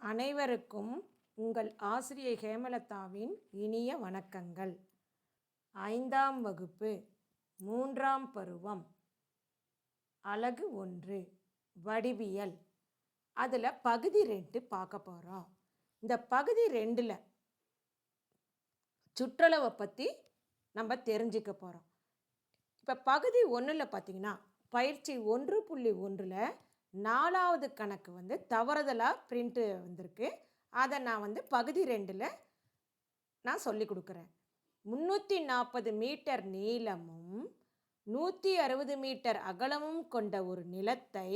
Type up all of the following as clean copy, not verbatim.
அனைவருக்கும் உங்கள் ஆசிரியை ஹேமலதாவின் இனிய வணக்கங்கள். 5ஆம் வகுப்பு 3ஆம் பருவம் அலகு 1 வடிவியல். அதில் பகுதி 2 பார்க்க போகிறோம். இந்த பகுதி 2ல் சுற்றளவை பற்றி நம்ம தெரிஞ்சுக்க போகிறோம். இப்போ பகுதி 1ல் பார்த்திங்கன்னா பயிற்சி 1.1ல் 4வது கணக்கு தவறுதலாக பிரிண்ட்டு வந்திருக்கு. அதை நான் பகுதி 2ல் நான் சொல்லி கொடுக்குறேன். 340 மீட்டர் நீளமும் 160 மீட்டர் அகலமும் கொண்ட ஒரு நிலத்தை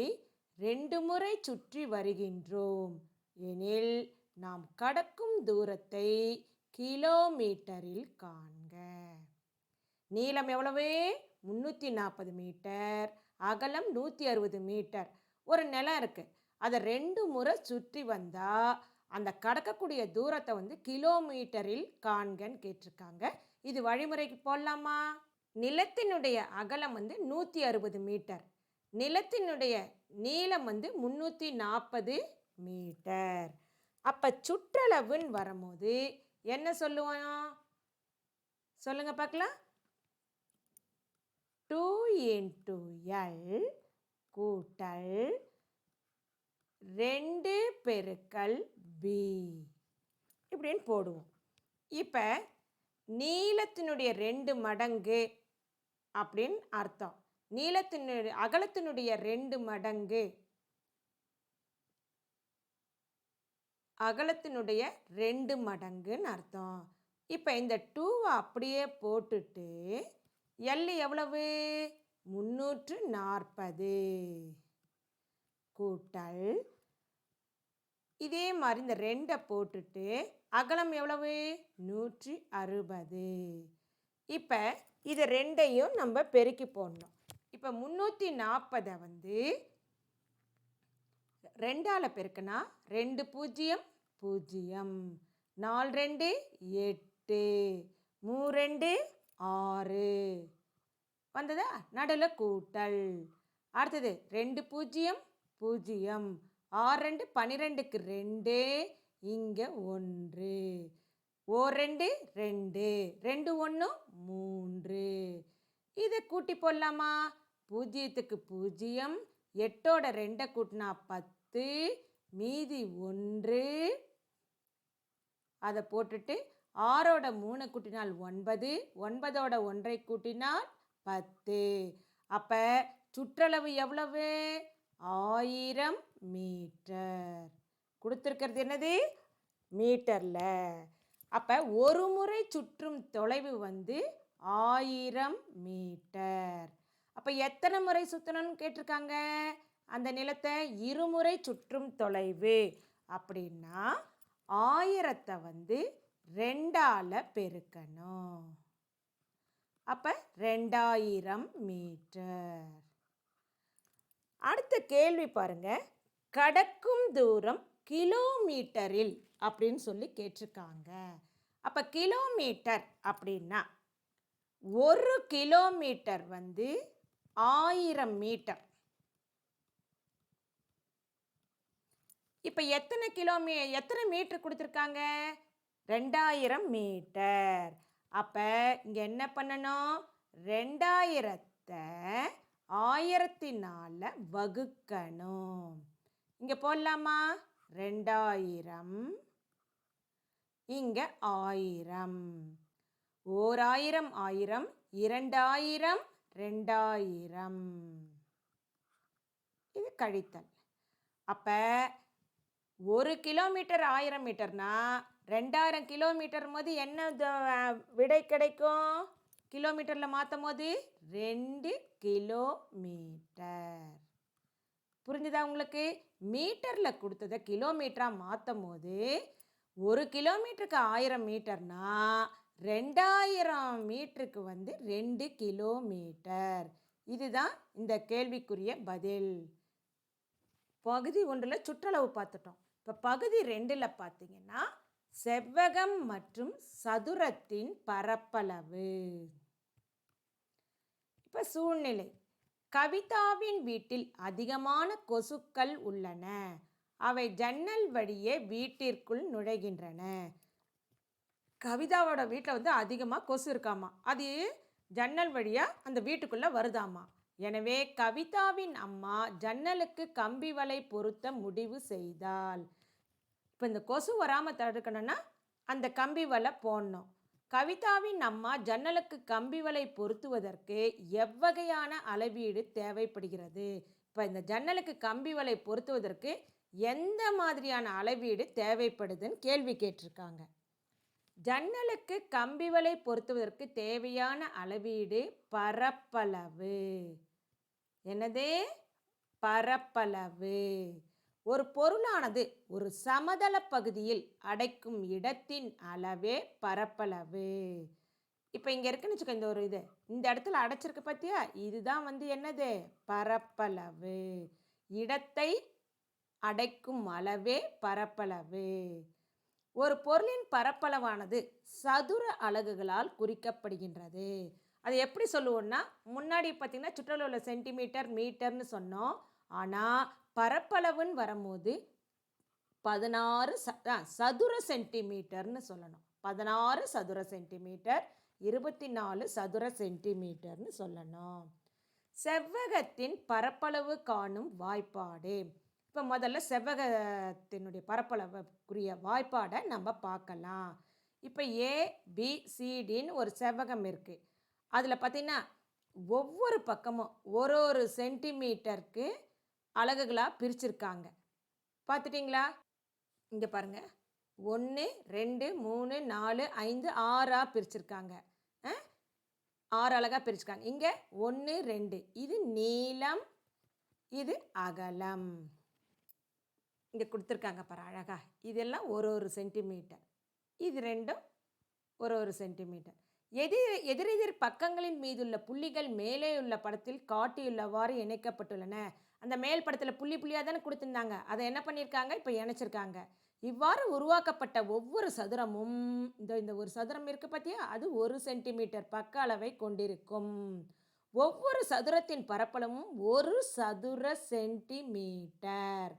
2 முறை சுற்றி வருகின்றோம் எனில் நாம் கடக்கும் தூரத்தை கிலோமீட்டரில் காண்க. நீளம் எவ்வளவு? 340 மீட்டர், அகலம் 160 மீட்டர். ஒரு நிலம் இருக்குது, அதை 2 முறை சுற்றி வந்தால் அந்த கடக்கக்கூடிய தூரத்தை கிலோமீட்டரில் காண்கன்னு கேட்டிருக்காங்க. இது வழிமுறைக்கு போடலாமா? நிலத்தினுடைய அகலம் 160 மீட்டர், நிலத்தினுடைய நீளம் 340 மீட்டர். அப்போ சுற்றளவுன்னு வரும்போது என்ன சொல்லுவோம்? சொல்லுங்க பார்க்கலாம். 2 × L கூட்டல் 2 × B இப்படின்னு போடுவோம். இப்போ நீளத்தினுடைய 2 மடங்கு அப்படின்னு அர்த்தம். அகலத்தினுடைய 2 மடங்கு, அகலத்தினுடைய 2 மடங்குன்னு அர்த்தம். இப்போ இந்த 2 அப்படியே போட்டுட்டு எல் எவ்வளவு? 340 கூட்டல் இதே மாதிரி இந்த 2 போட்டுட்டு அகலம் எவ்வளவு? 160. இப்போ இது 2ஐயும் நம்ம பெருக்கி போடணும். இப்போ 340 2ஆல் பெருக்கினா 2 0 0, 4 2 8, 3 2 6 வந்ததா? நடுவில் கூட்டல். அடுத்தது 2 0 0, 6 2 12க்கு 2, இங்கே 1, 2 2, 2 1 3. இதை கூட்டி போடலாமா? 0க்கு 0, 8ஓட 2 கூட்டினா 10, மீதி 1. அதை போட்டுட்டு 6ஓட 3 கூட்டினால் 9, 9ஓட 1 கூட்டினால் 10. அப்போ சுற்றளவு எவ்வளவு? 1000 மீட்டர். கொடுத்துருக்கிறது என்னது? மீட்டரில். அப்போ ஒரு முறை சுற்றும் தொலைவு 1000 மீட்டர். அப்போ எத்தனை முறை சுற்றணும்னு கேட்டிருக்காங்க? அந்த நிலத்தை இருமுறை சுற்றும் தொலைவு அப்படின்னா 1000-ஐ 2ஆல் பெருக்கணும். அப்போ 2000 மீட்டர். அடுத்த கேள்வி பாருங்க. கடக்கும் தூரம் கிலோமீட்டரில் அப்படின்னு சொல்லி கேட்டிருக்காங்க. அப்போ கிலோமீட்டர் அப்படின்னா 1 கிலோமீட்டர் 1000 மீட்டர். இப்போ எத்தனை மீட்டர் கொடுத்துருக்காங்க? 2000 மீட்டர். அப்போ இங்கே என்ன பண்ணணும்? 2000-ஐ 1000-னால வகுக்கணும். இங்கே போடலாமா? 2000, இங்கே 1000. 1000 1000, 2000 2000. இது கழித்தல். அப்போ 1 கிலோமீட்டர் 1000 மீட்டர்னா 2000 கிலோமீட்டர் போது என்ன விடை கிடைக்கும்? கிலோமீட்டரில் மாற்றும் போது 2 கிலோமீட்டர். புரிஞ்சுதா உங்களுக்கு? மீட்டரில் கொடுத்ததை கிலோமீட்டராக மாற்றும் போது 1 கிலோமீட்டருக்கு 1000 மீட்டர்னா 2000 மீட்டருக்கு 2 கிலோமீட்டர். இதுதான் இந்த கேள்விக்குரிய பதில். பகுதி 1ல் சுற்றளவு பார்த்துட்டோம். இப்போ பகுதி 2ல் பார்த்தீங்கன்னா செவ்வகம் மற்றும் சதுரத்தின் பரப்பளவு. இப்போ சூழ்நிலை. கவிதாவின் வீட்டில் அதிகமான கொசுக்கள் உள்ளன. அவை ஜன்னல் வழியே வீட்டிற்குள் நுழைகின்றன. கவிதாவோட வீட்டில் வந்து அதிகமாக கொசு இருக்காமா. அது ஜன்னல் வழியாக அந்த வீட்டுக்குள்ளே வருதாமா. எனவே கவிதாவின் அம்மா ஜன்னலுக்கு கம்பி வலை பொருத்த முடிவு செய்தாள். இப்போ இந்த கொசு வராமல் தடுக்கணும்னா அந்த கம்பி வலை போடணும். கவிதாவின் அம்மா ஜன்னலுக்கு கம்பி வலை பொருத்துவதற்கு எவ்வகையான அளவீடு தேவைப்படுகிறது? இப்போ இந்த ஜன்னலுக்கு கம்பி வலை பொருத்துவதற்கு எந்த மாதிரியான அளவீடு தேவைப்படுதுன்னு கேள்வி கேட்டிருக்காங்க. ஜன்னலுக்கு கம்பி வலை பொருத்துவதற்கு தேவையான அளவீடு பரப்பளவு. என்னது? பரப்பளவு. ஒரு பொருளானது ஒரு சமதள பகுதியில் அடைக்கும் இடத்தின் அளவே பரப்பளவு. இப்போ இங்கே இருக்குன்னு வச்சுக்கோ, இந்த ஒரு இது இந்த இடத்துல அடைச்சிருக்கு பார்த்தியா, இதுதான் வந்து என்னது? பரப்பளவு. இடத்தை அடைக்கும் அளவே பரப்பளவு. ஒரு பொருளின் பரப்பளவானது சதுர அலகுகளால் குறிக்கப்படுகின்றது. அது எப்படி சொல்லுவோம்னா, முன்னாடி பார்த்திங்கன்னா சுற்றளவு உள்ள சென்டிமீட்டர் மீட்டர்னு சொன்னோம். ஆனால் பரப்பளவுன்னு வரும்போது 16 சதுர சென்டிமீட்டர்னு சொல்லணும். 16 சதுர சென்டிமீட்டர், 24 சதுர சென்டிமீட்டர்னு சொல்லணும். செவ்வகத்தின் பரப்பளவு காணும் வாய்ப்பாடு. இப்போ முதல்ல செவ்வகத்தினுடைய பரப்பளவுக்குரிய வாய்ப்பாடை நம்ம பார்க்கலாம். இப்போ ஏபிசிடின்னு ஒரு செவ்வகம் இருக்குது. அதில் பார்த்திங்கன்னா ஒவ்வொரு பக்கமும் ஒரு ஒரு சென்டிமீட்டருக்கு அலகுகளாக பிரிச்சிருக்காங்க. பார்த்துட்டிங்களா? இங்கே பாருங்கள், 1 2 3 4 5 6 பிரிச்சிருக்காங்க. 6 அலகாக பிரிச்சிருக்காங்க. இங்கே 1 2 இது நீளம், இது அகலம். இங்கே கொடுத்துருக்காங்க பாரு அழகா. இதெல்லாம் ஒரு ஒரு சென்டிமீட்டர், இது ரெண்டும் ஒரு ஒரு சென்டிமீட்டர். எதிரெதிர் பக்கங்களின் மீதுள்ள புள்ளிகள் மேலே உள்ள படத்தில் காட்டியுள்ளவாறு இணைக்கப்பட்டுள்ளன. அந்த மேல் படத்தில் புள்ளி புள்ளியாக தானே கொடுத்துருந்தாங்க, அதை என்ன பண்ணியிருக்காங்க, இப்போ இணைச்சிருக்காங்க. இவ்வாறு உருவாக்கப்பட்ட ஒவ்வொரு சதுரமும் இந்த ஒரு சதுரம் இருக்குது பார்த்தியா, அது 1 சென்டிமீட்டர் பக்க அளவை கொண்டிருக்கும். ஒவ்வொரு சதுரத்தின் பரப்பளவும் 1 சதுர சென்டிமீட்டர்.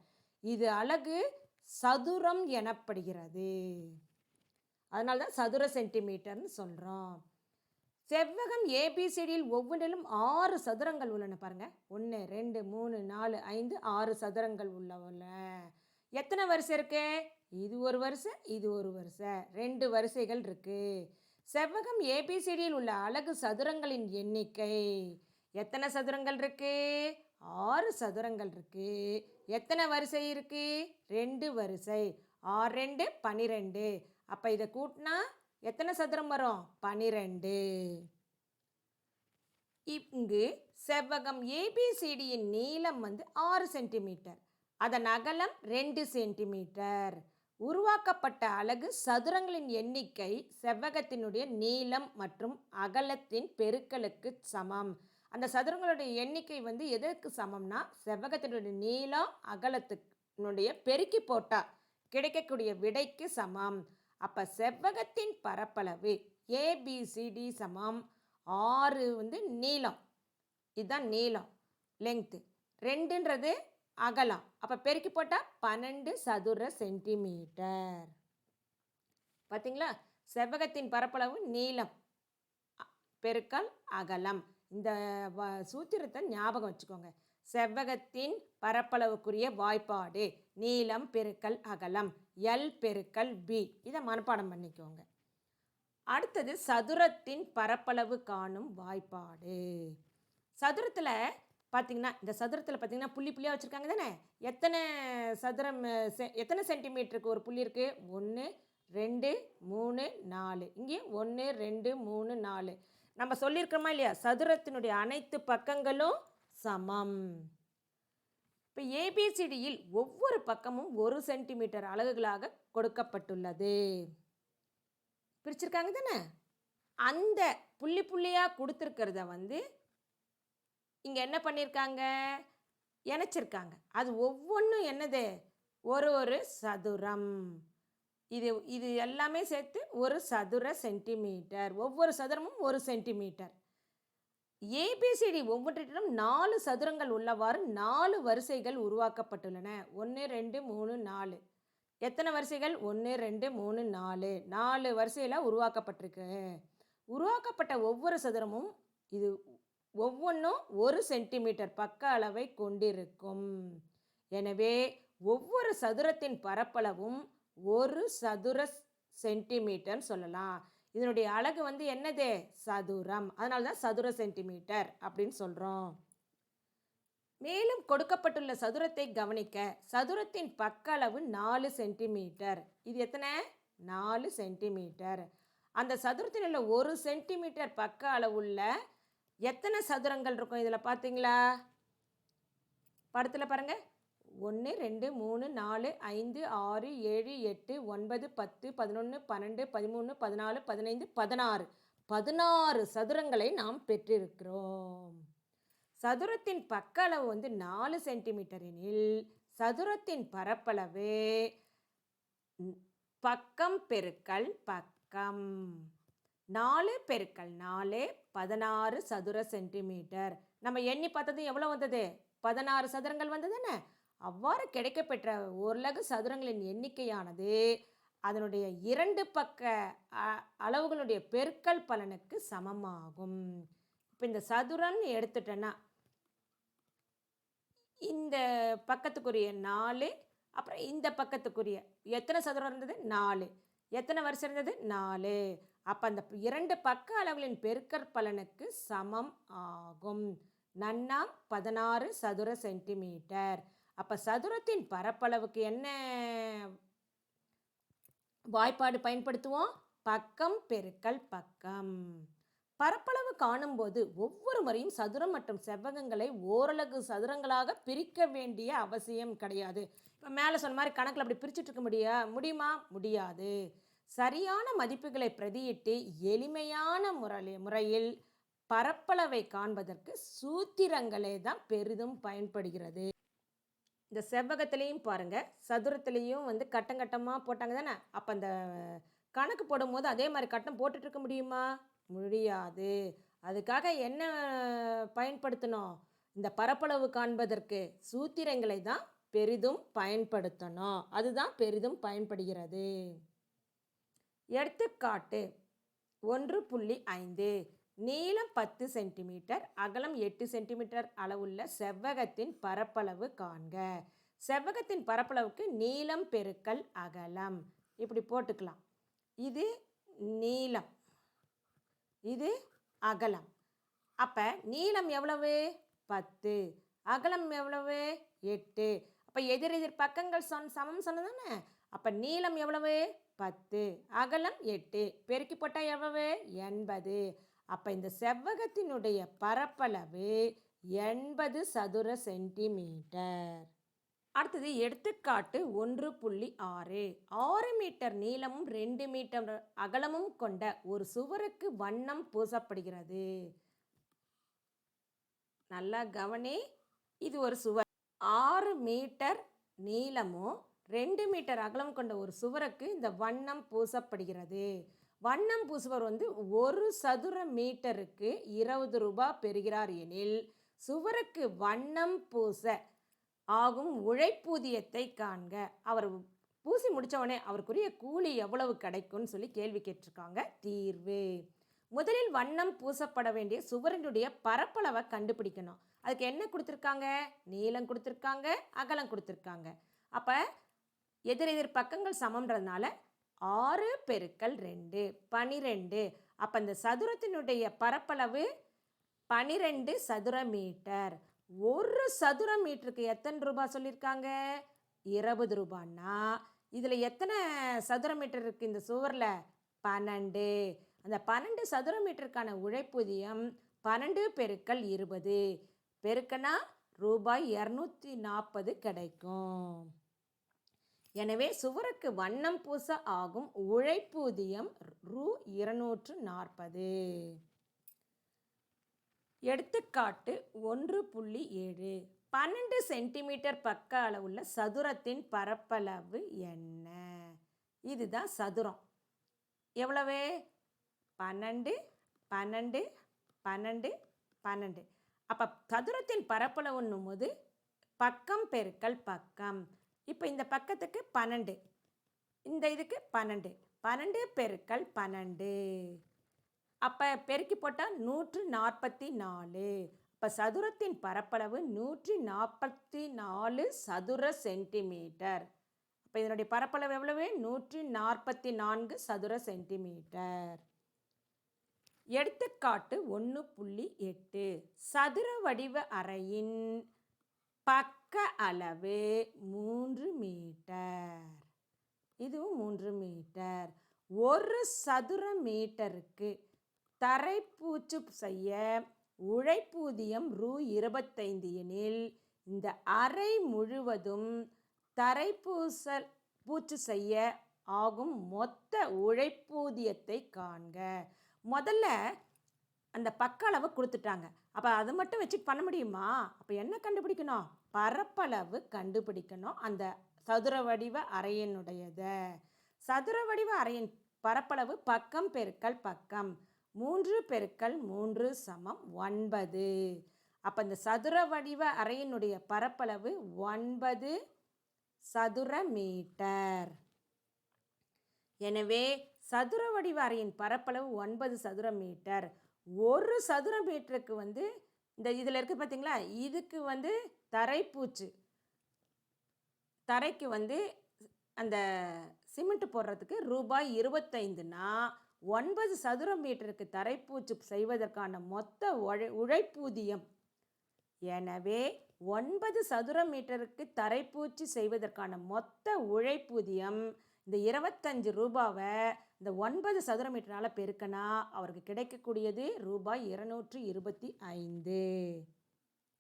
இது அலகு சதுரம் எனப்படுகிறது. அதனால தான் சதுர சென்டிமீட்டர்னு சொல்கிறோம். செவ்வகம் ஏபிசிடியில் ஒவ்வொன்றிலும் 6 சதுரங்கள் உள்ளன. பாருங்கள், 1 2 3 4 5 6 சதுரங்கள் உள்ள எத்தனை வரிசை இருக்கு? இது ஒரு வரிசை, இது ஒரு வரிசை, 2 வரிசைகள் இருக்கு. செவ்வகம் ஏபிசிடியில் உள்ள அலகு சதுரங்களின் எண்ணிக்கை எத்தனை சதுரங்கள் இருக்கு? 6 சதுரங்கள் இருக்கு. எத்தனை வரிசை இருக்கு? 2 வரிசை. 6 2 12. அப்போ இதை கூட்டினா எத்தனை சதுரம் வரும்? 12. இங்கு செவ்வகம் ஏபிசிடியின் நீளம் வந்து 6 சென்டிமீட்டர், அதன் அகலம் 2 சென்டிமீட்டர். உருவாக்கப்பட்ட அலகு சதுரங்களின் எண்ணிக்கை செவ்வகத்தினுடைய நீளம் மற்றும் அகலத்தின் பெருக்கலுக்கு சமம். அந்த சதுரங்களுடைய எண்ணிக்கை வந்து எதற்கு சமம்னா, செவ்வகத்தினுடைய நீளம் அகலத்தினுடைய பெருக்கி போட்டால் கிடைக்கக்கூடிய விடைக்கு சமம். அப்போ செவ்வகத்தின் பரப்பளவு ஏபிசிடி சமம் 6 வந்து நீளம், இதுதான் நீளம் லெங்க்த்து, 2ன்றது அகலம். அப்போ பெருக்கி போட்டால் 12 சதுர சென்டிமீட்டர். பார்த்தீங்களா? செவ்வகத்தின் பரப்பளவு நீளம் பெருக்கல் அகலம். இந்த சூத்திரத்தை ஞாபகம் வச்சுக்கோங்க. செவ்வகத்தின் பரப்பளவுக்குரிய வாய்ப்பாடு நீளம் பெருக்கல் அகலம், எல் பெருக்கல் பி. இதை மனப்பாடம் பண்ணிக்கோங்க. அடுத்தது சதுரத்தின் பரப்பளவு காணும் வாய்ப்பாடு. சதுரத்தில் பார்த்திங்கன்னா, இந்த சதுரத்தில் பார்த்திங்கன்னா புள்ளி புள்ளியாக வச்சுருக்காங்க தானே. எத்தனை சதுரம் எத்தனை சென்டிமீட்டருக்கு ஒரு புள்ளி இருக்குது? 1 2 3 4. இங்கேயும் 1 2 3 4. நம்ம சொல்லியிருக்கிறோமா இல்லையா, சதுரத்தினுடைய அனைத்து பக்கங்களும் சமம். இப்போ ஏபிசிடியில் ஒவ்வொரு பக்கமும் 1 சென்டிமீட்டர் அலகுகளாக கொடுக்கப்பட்டுள்ளது. பிரிச்சிருக்காங்க தானே. அந்த புள்ளி புள்ளியாக கொடுத்துருக்கிறத வந்து இங்கே என்ன பண்ணியிருக்காங்க? இணைச்சிருக்காங்க. அது ஒவ்வொன்றும் என்னது? ஒரு ஒரு சதுரம். இது எல்லாமே சேர்த்து 1 சதுர சென்டிமீட்டர். ஒவ்வொரு சதுரமும் 1 சென்டிமீட்டர். ஏபிசிடி ஒவ்வொன்றிலும் 4 சதுரங்கள் உள்ளவாறு 4 வரிசைகள் உருவாக்கப்பட்டுள்ளன. 1, 2, 3, 4. எத்தனை வரிசைகள்? 1, 2, 3, 4. 4 வரிசையில் உருவாக்கப்பட்டிருக்கு. உருவாக்கப்பட்ட ஒவ்வொரு சதுரமும் இது ஒவ்வொன்றும் 1 சென்டிமீட்டர் பக்க அளவை கொண்டிருக்கும். எனவே ஒவ்வொரு சதுரத்தின் பரப்பளவும் 1 சதுர சென்டிமீட்டர் சொல்லலாம். இதனுடைய அலகு வந்து என்னது? சதுரம். அதனால தான் சதுர சென்டிமீட்டர் அப்படின்னு சொல்கிறோம். மேலும் கொடுக்கப்பட்டுள்ள சதுரத்தை கவனிக்க. சதுரத்தின் பக்க அளவு 4 சென்டிமீட்டர். இது எத்தனை? 4 சென்டிமீட்டர். அந்த சதுரத்தில் உள்ள 1 சென்டிமீட்டர் பக்க அளவுள்ள எத்தனை சதுரங்கள் இருக்கும் இதில் பார்த்தீங்களா? படத்தில் பாருங்கள். 1, 2, 3, 4, 5, 6, 7, 8, 9, 10, 11, 12, 13, 14, 15, 16. 16 சதுரங்களை நாம் பெற்றிருக்கிறோம். சதுரத்தின் பக்க அளவு வந்து 4 சென்டிமீட்டர் எனில் சதுரத்தின் பரப்பளவு பக்கம் பெருக்கல் பக்கம். 4 பெருக்கல் 4 16 சதுர சென்டிமீட்டர். நம்ம எண்ணி பார்த்தது எவ்வளோ வந்தது? 16 சதுரங்கள் வந்ததுன்னு. அவ்வாறு கிடைக்கப்பெற்ற ஓரலகு சதுரங்களின் எண்ணிக்கையானது அதனுடைய 2 பக்க அளவுகளுடைய பெருக்கல் பலனுக்கு சமமாகும். இப்போ இந்த சதுரம்னு எடுத்துட்டேன்னா இந்த பக்கத்துக்குரிய 4, அப்புறம் இந்த பக்கத்துக்குரிய எத்தனை சதுரம் இருந்தது? 4. எத்தனை வரிசை இருந்தது? 4. அப்போ அந்த 2 பக்க அளவுகளின் பெருக்கற் பலனுக்கு சமம் ஆகும். நன்னா 16 சதுர சென்டிமீட்டர். அப்போ சதுரத்தின் பரப்பளவுக்கு என்ன வாய்ப்பாடு பயன்படுத்துவோம்? பக்கம் பெருக்கல் பக்கம். பரப்பளவு காணும்போது ஒவ்வொரு முறையும் சதுரம் மற்றும் செவ்வகங்களை ஓரலகு சதுரங்களாக பிரிக்க வேண்டிய அவசியம் கிடையாது. இப்போ மேலே சொன்ன மாதிரி கணக்கில் அப்படி பிரிச்சுட்டு இருக்க முடியுமா? முடியாது. சரியான மதிப்புகளை பிரதியிட்டு எளிமையான முறையில் பரப்பளவை காண்பதற்கு சூத்திரங்களே தான் பெரிதும் பயன்படுகிறது. இந்த செவ்வகத்திலையும் பாருங்கள், சதுரத்துலேயும் வந்து கட்டங்கட்டமாக போட்டாங்க தானே. அப்போ அந்த கணக்கு போடும்போது அதே மாதிரி கட்டம் போட்டுட்டு இருக்க முடியுமா? முடியாது. அதுக்காக என்ன பயன்படுத்தணும்? இந்த பரப்பளவு காண்பதற்கு சூத்திரங்களை தான் பெரிதும் பயன்படுத்தணும். அதுதான் பெரிதும் பயன்படுகிறது. எடுத்துக்காட்டு 1.5. நீளம் 10 சென்டிமீட்டர், அகலம் 8 சென்டிமீட்டர் அளவுள்ள செவ்வகத்தின் பரப்பளவு காண்க. செவ்வகத்தின் பரப்பளவுக்கு நீளம் பெருக்கல் அகலம் இப்படி போட்டுக்கலாம். இது நீளம், இது அகலம். அப்போ நீளம் எவ்வளவு? 10. அகலம் எவ்வளவு? 8. அப்போ எதிர் பக்கங்கள் சமம் சொன்னதானே. அப்போ நீளம் எவ்வளவு? 10. அகலம் 8. பெருக்கி போட்டால் எவ்வளவு? 80. அப்போ இந்த செவ்வகத்தினுடைய பரப்பளவு 80 சதுர சென்டிமீட்டர். அடுத்தது எடுத்துக்காட்டு 1.6. 6 மீட்டர் நீளமும் 2 மீட்டர் அகலமும் கொண்ட ஒரு சுவருக்கு வண்ணம் பூசப்படுகிறது. நல்லா கவனி. இது ஒரு சுவர். 6 மீட்டர் நீளமும் 2 மீட்டர் அகலம் கொண்ட ஒரு சுவருக்கு இந்த வண்ணம் பூசப்படுகிறது. வண்ணம் பூசுவர் வந்து 1 சதுர மீட்டருக்கு 20 ரூபாய் பெறுகிறார் எனில் சுவருக்கு வண்ணம் பூச ஆகும் உழைப்பூதியத்தை காண்க. அவர் பூசி முடித்தவொடனே அவருக்குரிய கூலி எவ்வளவு கிடைக்கும்னு சொல்லி கேள்வி கேட்டிருக்காங்க. தீர்வு. முதலில் வண்ணம் பூசப்பட வேண்டிய சுவரினுடைய பரப்பளவை கண்டுபிடிக்கணும். அதுக்கு என்ன கொடுத்துருக்காங்க? நீளம் கொடுத்துருக்காங்க, அகலம் கொடுத்துருக்காங்க. அப்போ எதிர் பக்கங்கள் சமம்ன்றதுனால 6 பெருக்கல் 2 12. அப்போ இந்த சதுரத்தினுடைய பரப்பளவு 12 சதுர மீட்டர். ஒரு சதுர மீட்டருக்கு எத்தனை ரூபாய் சொல்லியிருக்காங்க? 20 ரூபான்னா இதில் எத்தனை சதுர மீட்டர் இருக்குது இந்த சுவரில்? 12. அந்த 12 சதுர மீட்டருக்கான உழைப்பூதியம் 12 பெருக்கல் 20 பெருக்கனா ரூபாய் 240 கிடைக்கும். எனவே சுவருக்கு வண்ணம் பூச ஆகும் உழைப்பூதியம் ரூ. 240. எடுத்துக்காட்டு 1.7. 12 சென்டிமீட்டர் பக்க அளவுள்ள சதுரத்தின் பரப்பளவு என்ன? இதுதான் சதுரம். எவ்வளவு? 12 12 12 12. அப்போ சதுரத்தின் பரப்பளவுன்னும் போது பக்கம் பெருக்கல் பக்கம். இப்போ இந்த பக்கத்துக்கு 12, இந்த இதுக்கு 12, 12 பெருக்கல் 12. அப்போ பெருக்கி போட்டால் 144. இப்போ சதுரத்தின் பரப்பளவு 144 சதுர சென்டிமீட்டர். இப்போ இதனுடைய பரப்பளவு எவ்வளவு? 144 சதுர சென்டிமீட்டர். எடுத்துக்காட்டு 1.8. சதுர வடிவ அறையின் பக்க அளவு 3 மீட்டர். இதுவும் 3 மீட்டர். ஒரு சதுர மீட்டருக்கு தரைப்பூச்சு செய்ய உழைப்பூதியம் ரூ. 25 எனில் இந்த அறை முழுவதும் பூச்சு செய்ய ஆகும் மொத்த உழைப்பூதியத்தை காண்க. முதல்ல அந்த பக்க அளவு கொடுத்துட்டாங்க. அப்போ அதை மட்டும் வச்சு பண்ண முடியுமா? அப்போ என்ன கண்டுபிடிக்கணும்? பரப்பளவு கண்டுபிடிக்கணும் அந்த சதுர வடிவ அறையினுடையதை. சதுர வடிவ அறையின் பரப்பளவு பக்கம் பெருக்கல் பக்கம் 3 பெருக்கல் 3 சமம் 9. அப்போ இந்த சதுர வடிவ அறையினுடைய பரப்பளவு 9 சதுர மீட்டர். எனவே சதுர வடிவ அறையின் பரப்பளவு 9 சதுர மீட்டர். ஒரு சதுர மீட்டருக்கு இந்த இதில் இருக்குது பார்த்தீங்களா, இதுக்கு தரைப்பூச்சு, தரைக்கு அந்த சிமெண்ட் போடுறதுக்கு ரூபாய் 25னா 9 சதுர மீட்டருக்கு தரைப்பூச்சு செய்வதற்கான மொத்த உழைப்பூதியம். எனவே 9 சதுர மீட்டருக்கு தரைப்பூச்சு செய்வதற்கான மொத்த உழைப்பூதியம் இந்த 25 ரூபாவை இந்த 9 சதுர மீட்டரால் பெருக்கினா அவருக்கு கிடைக்கக்கூடியது ரூபாய் 225.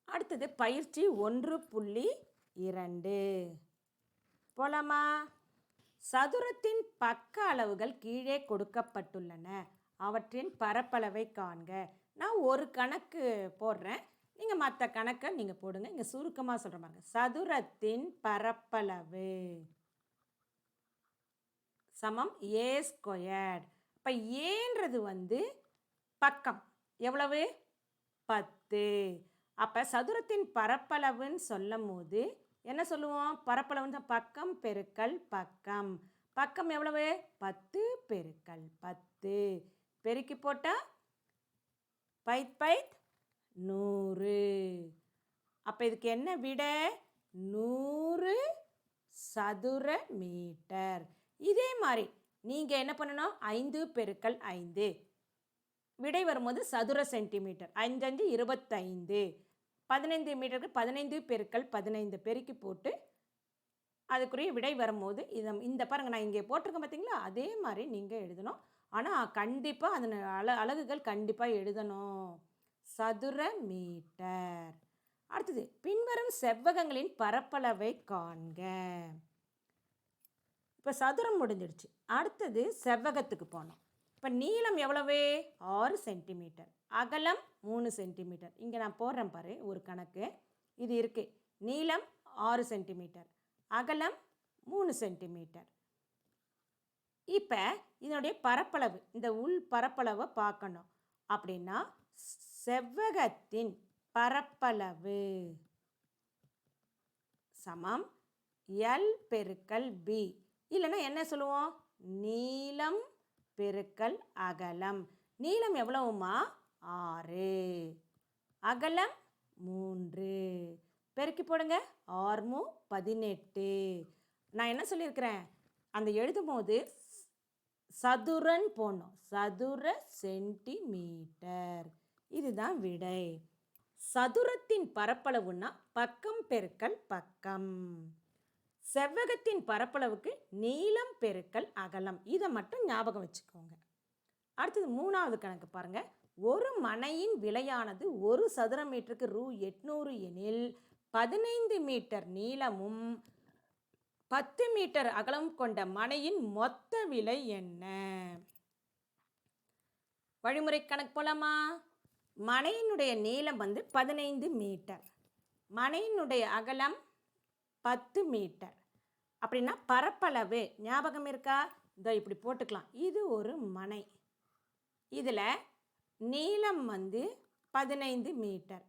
அடுத்தது பயிற்சி 1.2 போலாமா? சதுரத்தின் பக்க அளவுகள் கீழே கொடுக்கப்பட்டுள்ளன. அவற்றின் பரப்பளவை காண்க. நான் ஒரு கணக்கு போடுறேன், நீங்கள் மற்ற கணக்கை நீங்கள் போடுங்க. இங்கே சுருக்கமாக சொல்கிற பாருங்க. சதுரத்தின் பரப்பளவு சமம் A². இப்போ ஏன்றது பக்கம் எவ்வளவு? 10. அப்போ சதுரத்தின் பரப்பளவுன்னு சொல்லும் போது என்ன சொல்லுவோம்? பரப்பளவுன்னு பக்கம் பெருக்கல் பக்கம். பக்கம் எவ்வளவு? 10 பெருக்கல் 10. பெருக்கி போட்டால் 100. அப்போ இதுக்கு என்ன விடை? 100 சதுர மீட்டர். இதே மாதிரி நீங்கள் என்ன பண்ணணும்? 5 பெருக்கல் 5 விடை வரும்போது சதுர சென்டிமீட்டர். 5 5 25. 15 மீட்டருக்கு 15 பெருக்கல் 15 பெருக்கி போட்டு அதுக்குரிய விடை வரும்போது இந்த பாருங்கள், நான் இங்கே போட்டிருக்கேன் பார்த்தீங்களா, அதே மாதிரி நீங்கள் எழுதணும். ஆனால் கண்டிப்பாக அதன் அலகுகள் கண்டிப்பாக எழுதணும். சதுர மீட்டர். அடுத்தது பின்வரும் செவ்வகங்களின் பரப்பளவை காண்க. இப்போ சதுரம் முடிஞ்சிடுச்சு. அடுத்தது செவ்வகத்துக்கு போனோம். இப்போ நீளம் எவ்வளவு? 6 சென்டிமீட்டர். அகலம் 3 சென்டிமீட்டர். இங்கே நான் போடுறேன் பாரு ஒரு கணக்கு. இது இருக்குது. நீளம் 6 சென்டிமீட்டர், அகலம் 3 சென்டிமீட்டர். இப்போ இதனுடைய பரப்பளவு, இந்த உள் பரப்பளவை பார்க்கணும். அப்படின்னா செவ்வகத்தின் பரப்பளவு சமம் L பெருக்கல் B. இல்லைன்னா என்ன சொல்லுவோம்? நீளம் பெருக்கல் அகலம். நீளம் எவ்வளவுமா? 6, அகலம் 3. பெருக்கி போடுங்க. 6 18. நான் என்ன சொல்லியிருக்கிறேன்? அந்த எழுதும் போது சதுரன் போடணும். சதுர சென்டிமீட்டர். இதுதான் விடை. சதுரத்தின் பரப்பளவுன்னா பக்கம் பெருக்கல் பக்கம். செவ்வகத்தின் பரப்பளவுக்கு நீளம் பெருக்கல் அகலம். இதை மட்டும் ஞாபகம் வச்சுக்கோங்க. அடுத்தது 3வது கணக்கு பாருங்க. ஒரு மனையின் விலையானது ஒரு சதுர மீட்டருக்கு ரூ. 800 எனில் 15 மீட்டர் நீளமும் 10 மீட்டர் அகலம் கொண்ட மனையின் மொத்த விலை என்ன? வழிமுறை கணக்கு போலாமா? மனையினுடைய நீளம் 15 மீட்டர், மனையினுடைய அகலம் 10 மீட்டர். அப்படின்னா பரப்பளவு ஞாபகம் இருக்கா? இதோ இப்படி போட்டுக்கலாம். இது ஒரு மனை. இதில் நீளம் 15 மீட்டர்.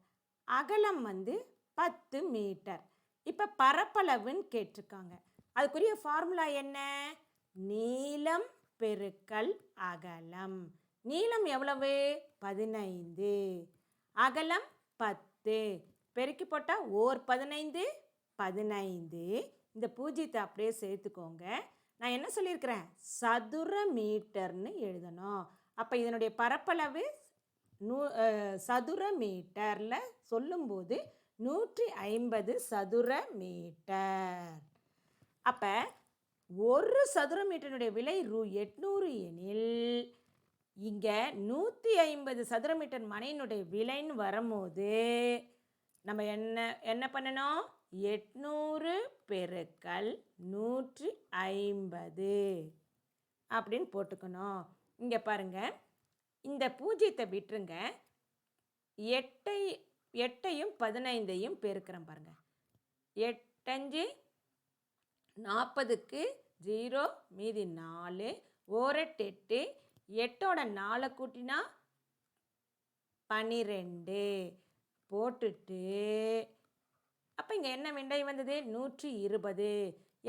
அகலம் வந்து 10 மீட்டர். இப்போ பரப்பளவுன்னு கேட்டிருக்காங்க. அதுக்குரிய ஃபார்முலா என்ன? நீளம் பெருக்கல் அகலம். நீளம் எவ்வளவு? 15. அகலம் 10. பெருக்கி போட்டால் ஓர் 15 15. இந்த பூஜ்ஜியத்தை அப்படியே சேர்த்துக்கோங்க. நான் என்ன சொல்லியிருக்கிறேன்? சதுர மீட்டர்னு எழுதணும். அப்போ இதனுடைய பரப்பளவு சதுர மீட்டரில் சொல்லும்போது 150 சதுர மீட்டர். அப்போ ஒரு சதுர மீட்டருடைய விலை ரூ. 800 எனில் இங்கே 150 சதுர மீட்டர் மனையினுடைய விலைன்னு வரும்போது நம்ம என்ன பண்ணணும்? 800 பெருக்கல் 150 அப்படின்னு போட்டுக்கணும். இங்கே பாருங்கள், இந்த பூஜ்ஜியத்தை விட்டுருங்க. 8ஐயும் 15ஐயும் பெருக்கிறேன் பாருங்கள். 8 40க்கு 0 மீதி 4. 1 8. 8ஓட 4 கூட்டினா 12 போட்டுட்டு அப்போ இங்கே என்ன விடை வந்தது? 120.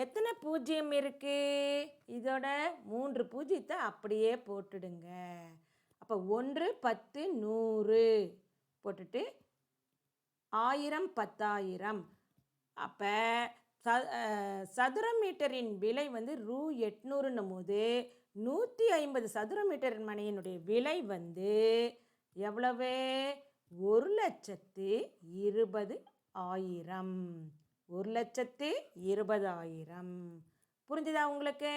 எத்தனை பூஜ்ஜியம் இருக்குது? இதோட 3 பூஜ்ஜியத்தை அப்படியே போட்டுடுங்க. அப்போ 1 10 100 போட்டுட்டு 1000 10000. அப்போ சதுர மீட்டரின் விலை வந்து ரூ. 800ன்னும் போது 150 சதுர மீட்டர் மனையினுடைய விலை வந்து எவ்வளவு? 1,20,000. 1,20,000. புரிஞ்சுதா உங்களுக்கு?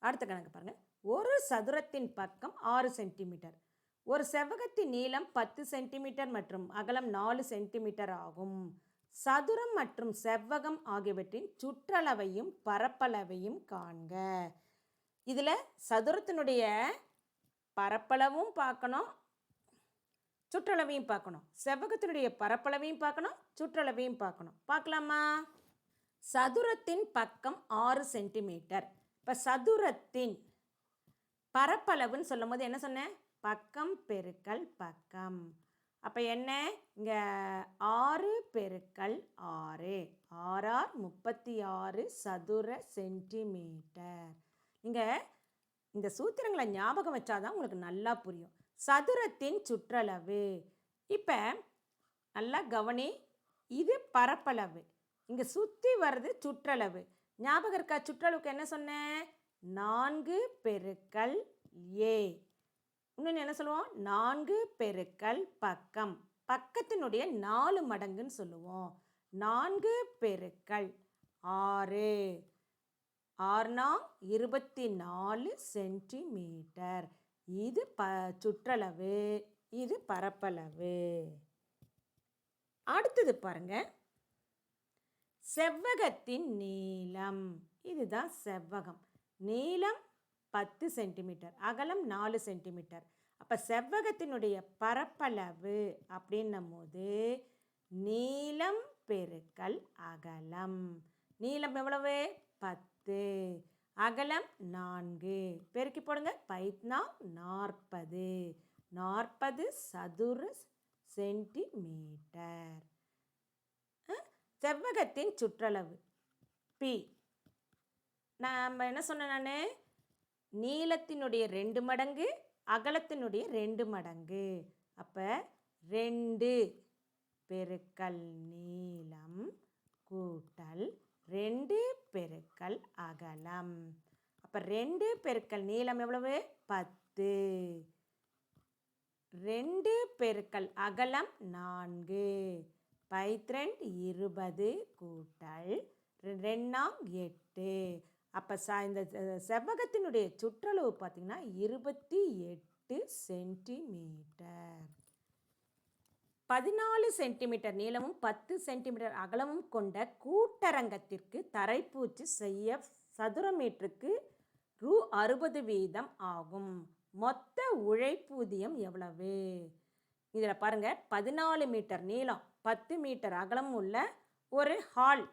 அடுத்த கணக்கு பாருங்கள். ஒரு சதுரத்தின் பக்கம் 6 சென்டிமீட்டர். ஒரு செவ்வகத்தின் நீளம் 10 சென்டிமீட்டர் மற்றும் அகலம் 4 சென்டிமீட்டர் ஆகும். சதுரம் மற்றும் செவ்வகம் ஆகியவற்றின் சுற்றளவையும் பரப்பளவையும் காண்க. இதில் சதுரத்தினுடைய பரப்பளவும் பார்க்கணும், சுற்றளவையும் பார்க்கணும். செவ்வகத்தினுடைய பரப்பளவையும் பார்க்கணும், சுற்றளவையும் பார்க்கணும். பார்க்கலாமா? சதுரத்தின் பக்கம் 6 சென்டிமீட்டர். இப்போ சதுரத்தின் பரப்பளவுன்னு சொல்லும் போது என்ன சொன்னேன்? பக்கம் பெருக்கல் பக்கம். அப்போ என்ன? இங்கே 6 பெருக்கல் 6. 6 36 சதுர சென்டிமீட்டர். நீங்கள் இந்த சூத்திரங்களை ஞாபகம் வச்சாதான் உங்களுக்கு நல்லா புரியும். சதுரத்தின் சுற்றளவு. இப்போ நல்லா கவனி, இது பரப்பளவு, இங்கே சுற்றி வர்றது சுற்றளவு. ஞாபகம் இருக்கா? சுற்றளவுக்கு என்ன சொன்னேன்? 4 பெருக்கல் ஏ. இன்னொன்று என்ன சொல்லுவோம்? 4 பெருக்கல் பக்கம். பக்கத்தினுடைய 4 மடங்குன்னு சொல்லுவோம். 4 பெருக்கல் 6. 6 24 சென்டிமீட்டர். இது சுற்றளவு, இது பரப்பளவு. அடுத்தது பாருங்க, செவ்வகத்தின் நீளம். இதுதான் செவ்வகம். நீளம் 10 சென்டிமீட்டர், அகலம் 4 சென்டிமீட்டர். அப்போ செவ்வகத்தினுடைய பரப்பளவு அப்படின்னும் போது நீளம் பெருக்கல் அகலம். நீளம் எவ்வளவு? 10. அகலம் 4. பெருக்கி போடுங்க. 40. 40 சதுர சென்டிமீட்டர். செவ்வகத்தின் சுற்றளவு பி. நம்ம என்ன சொன்ன? நான் நீளத்தினுடைய 2 மடங்கு, அகலத்தினுடைய 2 மடங்கு. அப்போ 2 பெருக்கல் நீளம் கூட்டல் 2 பெருக்கல் அகலம். அப்போ 2 பெருக்கல் நீளம் எவ்வளவு? 10. 2 பெருக்கல் அகலம் 4. 2 20 கூட்டல் 2 8. அப்போ இந்த செவ்வகத்தினுடைய சுற்றளவு பார்த்திங்கன்னா 28 சென்டிமீட்டர். 14 சென்டிமீட்டர் நீளமும் 10 சென்டிமீட்டர் அகலமும் கொண்ட கூட்டரங்கத்திற்கு தரைப்பூச்சு செய்ய சதுர மீட்டருக்கு ரூ. 60 வீதம் ஆகும். மொத்த உழைப்பூதியம் எவ்வளவு? இதில் பாருங்கள், 14 மீட்டர் நீளம் 10 மீட்டர் அகலம் உள்ள ஒரு ஹால்,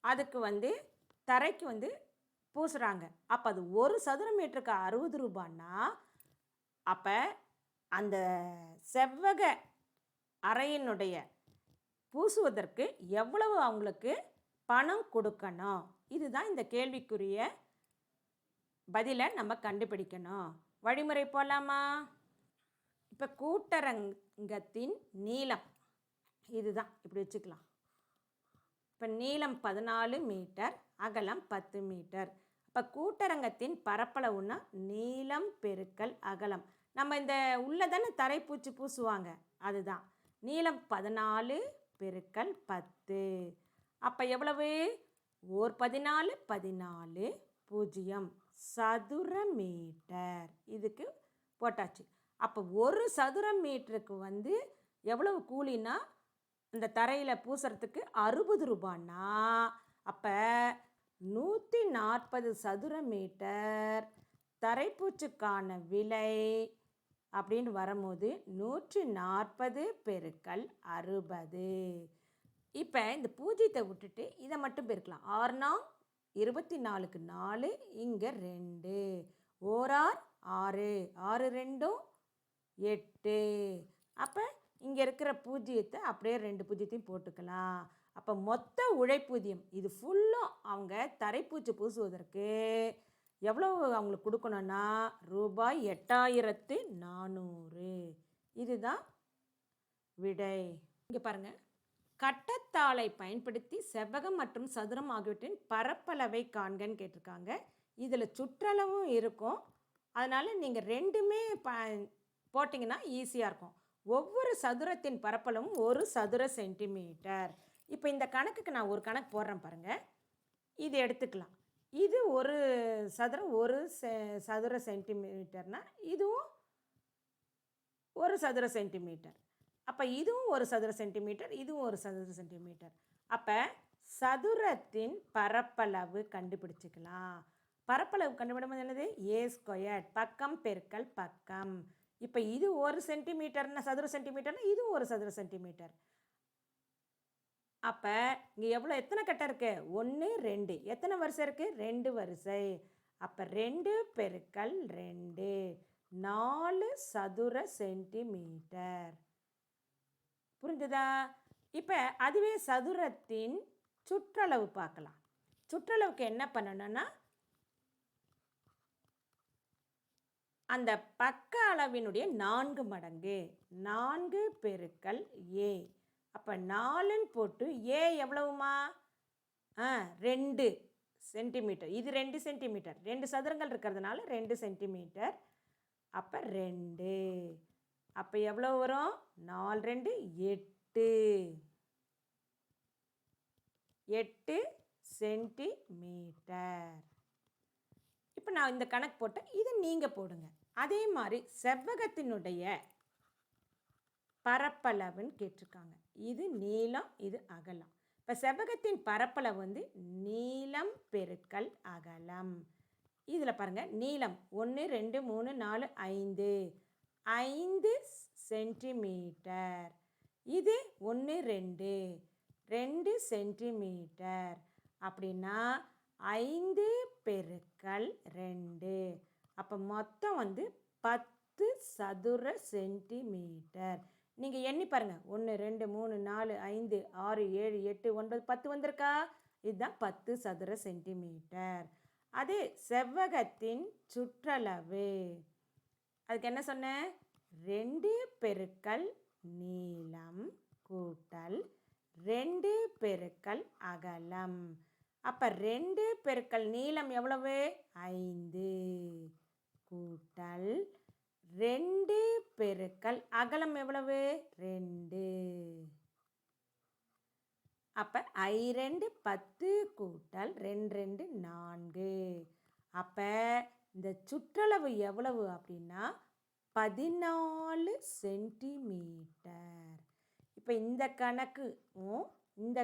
அதுக்கு தரைக்கு பூசுகிறாங்க. அப்போ அது ஒரு சதுர மீட்டருக்கு 60 ரூபான்னா அப்போ அந்த செவ்வக அறையினுடைய பூசுவதற்கு எவ்வளவு அவங்களுக்கு பணம் கொடுக்கணும்? இதுதான் இந்த கேள்விக்குரிய பதிலை நம்ம கண்டுபிடிக்கணும். வழிமுறை போகலாமா? இப்போ கூட்டரங்கத்தின் நீளம் இதுதான், இப்படி வச்சுக்கலாம். இப்போ நீளம் 14 மீட்டர், அகலம் 10 மீட்டர். இப்போ கூட்டரங்கத்தின் பரப்பளவுன்னா நீளம் பெருக்கல் அகலம். நம்ம இந்த உள்ள தானே தரைப்பூச்சி பூசுவாங்க, அதுதான். நீளம் 14 பெருக்கல் 10. அப்போ எவ்வளவு? 14 14 0 சதுர மீட்டர். இதுக்கு போட்டாச்சு. அப்போ ஒரு சதுர மீட்டருக்கு வந்து எவ்வளவு கூலினா, இந்த தரையில் பூசுறதுக்கு 60 ரூபான்னா, அப்போ 140 சதுர மீட்டர் தரைப்பூச்சுக்கான விலை அப்படின்னு வரும்போது 140 பெருக்கல் 60. இப்போ இந்த பூஜ்ஜியத்தை விட்டுட்டு இதை மட்டும் பெருக்கலாம். 6 24க்கு 4, இங்கே 2, ஓரார் 6, 6 2 8. அப்போ இங்கே இருக்கிற பூஜ்ஜியத்தை அப்படியே 2 பூஜ்ஜியத்தையும் போட்டுக்கலாம். அப்போ மொத்த உழைப்பூதியம் இது ஃபுல்லும் அவங்க தரைப்பூச்சி பூசுவதற்கு எவ்வளவு அவங்களுக்கு கொடுக்கணும்னா ரூபாய் 8400. இதுதான் விடை. இங்கே பாருங்கள், கட்டத்தாளை பயன்படுத்தி செவ்வகம் மற்றும் சதுரம் ஆகியவற்றின் பரப்பளவை காண்கன்னு கேட்டிருக்காங்க. இதில் சுற்றளவும் இருக்கும், அதனால் நீங்கள் ரெண்டுமே போட்டிங்கன்னா ஈஸியாக இருக்கும். ஒவ்வொரு சதுரத்தின் பரப்பளவும் 1 சதுர சென்டிமீட்டர். இப்போ இந்த கணக்குக்கு நான் ஒரு கணக்கு போடுறேன் பாருங்கள். இது எடுத்துக்கலாம். இது ஒரு சதுரம் 1 சதுர சென்டிமீட்டர்னால் இதுவும் 1 சதுர சென்டிமீட்டர். அப்போ இதுவும் 1 சதுர சென்டிமீட்டர், இதுவும் 1 சதுர சென்டிமீட்டர். அப்போ சதுரத்தின் பரப்பளவு கண்டுபிடிச்சிக்கலாம். பரப்பளவு கண்டுபிடிப்பது என்னது? A², பக்கம் பெருக்கல் பக்கம். இப்போ இது 1 சென்டிமீட்டர்னா சதுர சென்டிமீட்டர்னா இதுவும் 1 சதுர சென்டிமீட்டர். அப்போ இங்கே எத்தனை கட்டம் இருக்குது? 1 2. எத்தனை வரிசை இருக்குது? 2 வரிசை. அப்போ 2 பெருக்கல் 2 4 சதுர சென்டிமீட்டர். புரிஞ்சுதா? இப்போ அதுவே சதுரத்தின் சுற்றளவு பார்க்கலாம். சுற்றளவுக்கு என்ன பண்ணணும்னா, அந்த பக்க அளவினுடைய 4 மடங்கு 4 பெருக்கல் A. அப்போ 4ன்னு போட்டு A எவ்வளவுமா? 2 சென்டிமீட்டர். இது 2 சென்டிமீட்டர். 2 சதுரங்கள் இருக்கிறதுனால 2 சென்டிமீட்டர். அப்போ 2. அப்போ எவ்வளோ வரும்? 4 2 8. 8 சென்டிமீட்டர். இப்போ நான் இந்த கணக்கு போட்டேன், இது நீங்கள் போடுங்க. அதே மாதிரி செவ்வகத்தினுடைய பரப்பளவுன்னு கேட்டிருக்காங்க. இது நீளம், இது அகலம். இப்போ செவ்வகத்தின் பரப்பளவு வந்து நீளம் பெருக்கல் அகலம். இதில் பாருங்கள், நீளம் 1 2 3 4 5 5 சென்டிமீட்டர். இது 1 2 2 சென்டிமீட்டர். அப்படின்னா 5 பெருக்கல் 2. அப்போ மொத்தம் வந்து 10 சதுர சென்டிமீட்டர். நீங்கள் எண்ணி பாருங்கள். 1 2 3 4 5 6 7 8 9 10 வந்திருக்கா? இதுதான் 10 சதுர சென்டிமீட்டர். அதே செவ்வகத்தின் சுற்றளவு, அதுக்கு என்ன சொன்னேன்? 2 பெருக்கல் நீளம் கூட்டல் 2 பெருக்கல் அகலம். அப்போ 2 பெருக்கல் நீளம் எவ்வளவு? 5 கூட்டல் 2 பெருக்கல் அகலம் எவ்வளவு? 2. அப்போ 2 10 கூட்டல் 2 2 4. அப்போ இந்த சுற்றளவு எவ்வளவு அப்படின்னா 14 சென்டிமீட்டர். இப்போ இந்த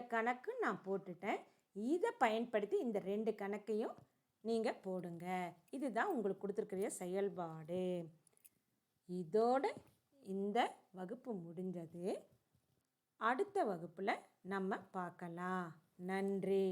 கணக்கு நான் போட்டுட்டேன். இதை பயன்படுத்தி இந்த 2 கணக்கையும் நீங்கள் போடுங்க. இதுதான் உங்களுக்கு கொடுத்துருக்கிற செயல்பாடு. இதோட இந்த வகுப்பு முடிஞ்சது. அடுத்த வகுப்பில் நம்ம பார்க்கலாம். நன்றி.